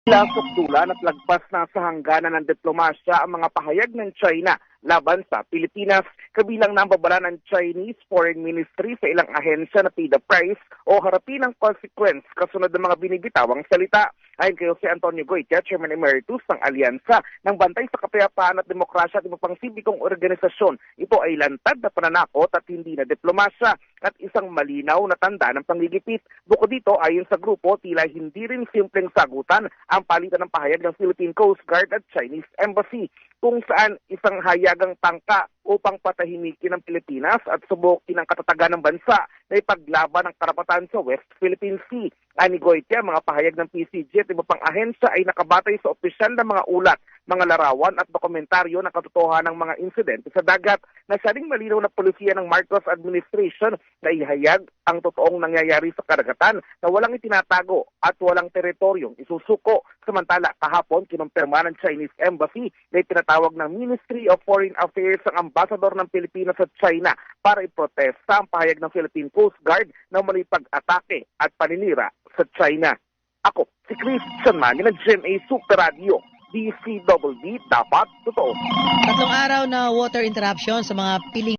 Lasok tulan at lagpas na sa hangganan ng diplomasya ang mga pahayag ng China laban sa Pilipinas. Kabilang na ang babala ng Chinese Foreign Ministry sa ilang ahensya na pay the price o harapin ang consequence kasunod ng mga binibitawang salita. Ayon kay Jose Antonio Goytia, Chairman Emeritus ng Alyansa ng Bantay sa Kapayapaan at Demokrasya at iba pang sibikong organisasyon, ito ay lantad na pananakot at hindi na diplomasya at isang malinaw na tanda ng panggigipit. Bukod dito, ayon sa grupo, tila hindi rin simpleng sagutan ang palitan ng pahayag ng Philippine Coast Guard at Chinese Embassy, kung saan isang hayagang tangka upang patahimikin ang Pilipinas at subukin ang katatagan ng bansa na ipaglaban ang karapatan sa West Philippine Sea. Ani Goytia, mga pahayag ng PCG at iba pang ahensya ay nakabatay sa opisyal na mga ulat, mga larawan at dokumentaryo ng katotohanan ng mga insidente sa dagat na saring malinaw na polisiya ng Marcos administration na ihayag ang totoong nangyayari sa karagatan na walang itinatago at walang teritoryong isusuko. Samantala, kahapon kinumpirma ng Chinese Embassy na itinatawag ng Ministry of Foreign Affairs ang ambasador ng Pilipinas sa China para iprotesta ang pahayag ng Philippine Coast Guard na umano'y pag-atake at paninira sa China. Ako, si Christian Manny ng GMA Super Radio. DCWD, dapat totoo. 3 araw na water interruption sa mga piling